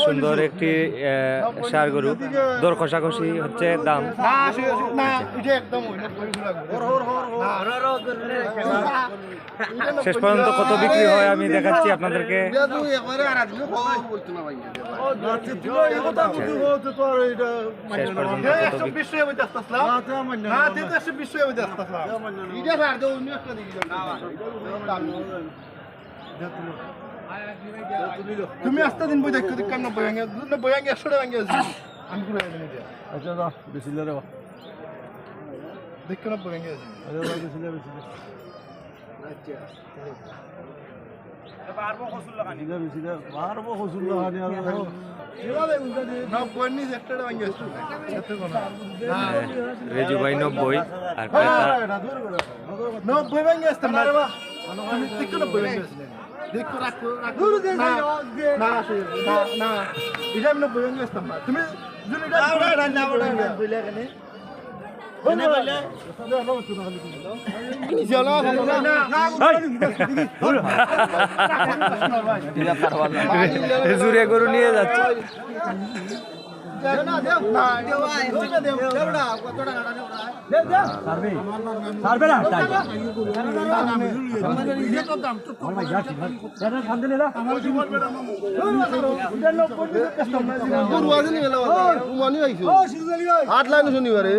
সুন্দর একটি ষাঁড় গরু, দর কষাকষি হচ্ছে দাম। শেষ পর্যন্ত কত বিক্রি হয় আমি দেখাচ্ছি আপনাদেরকে। শেষ পর্যন্ত কত তুমি আসতে দিন বই দেখো কাম না বই আঙ্গে 100 টাকা আঙ্গে আমি করে দেব আচ্ছা দাও বেশি লে রে দেখো না বই আঙ্গে আছে আরে ভাই বেশি লে আচ্ছা পারবো কসুল লাগানি বেশি লে পারবো কসুল লাগানি আর না বই নি 100 টাকা আঙ্গে আছে এত কোন রেজু ভাই 90 আর ক্রেতা 90 আঙ্গে আছে না রে বা তুমি দেখো না বই আঙ্গে আছে দেখো রাখো না না এটা আমি বই আঙ্গে আছে না তুমি জুনিটা না বইলে কেনে জুড়ে গরু নিয়ে যাচ্ছে। আট লাইন শনিবারে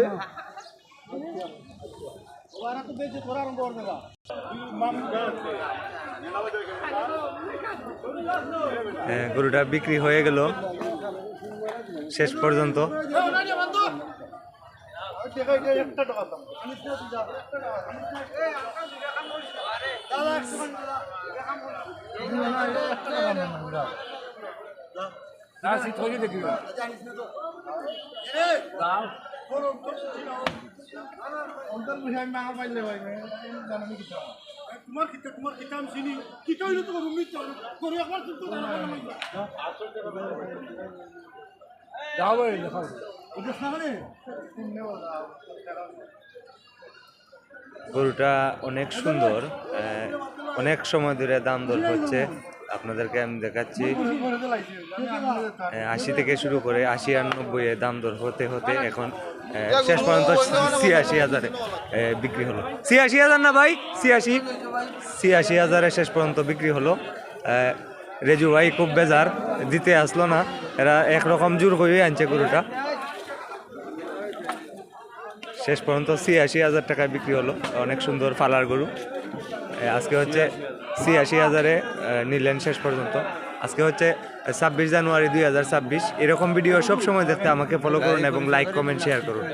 গরুটা বিক্রি হয়ে গেল শেষ পর্যন্ত। তোমার কিতাম চিনি কি কইলো তোমার উম্মিত করে একবার তুমি যাও ভাই দেখাও এটা সামনে গরুটা অনেক সুন্দর, অনেক সময় ধরে দাম দর হচ্ছে, আপনাদেরকে আমি দেখাচ্ছি। 80 থেকে শুরু করে 80 আর 90 দাম দর হতে হতে এখন শেষ পর্যন্ত 86,000 বিক্রি হলো। 86,000 না ভাই, 86,000 শেষ পর্যন্ত বিক্রি হলো। রেজু ভাই খুব বেজার, দিতে আসলো না, এরা একরকম জোর করে আনছে গরুটা। শেষ পর্যন্ত 86,000 টাকায় বিক্রি হলো। অনেক সুন্দর ফালার গরু। আজকে হচ্ছে 86,000-এ নিলেন শেষ পর্যন্ত। আজকে হচ্ছে 26 জানুয়ারি 2026। এরকম ভিডিও সব সময় দেখতে আমাকে ফলো করুন এবং লাইক কমেন্ট শেয়ার করুন।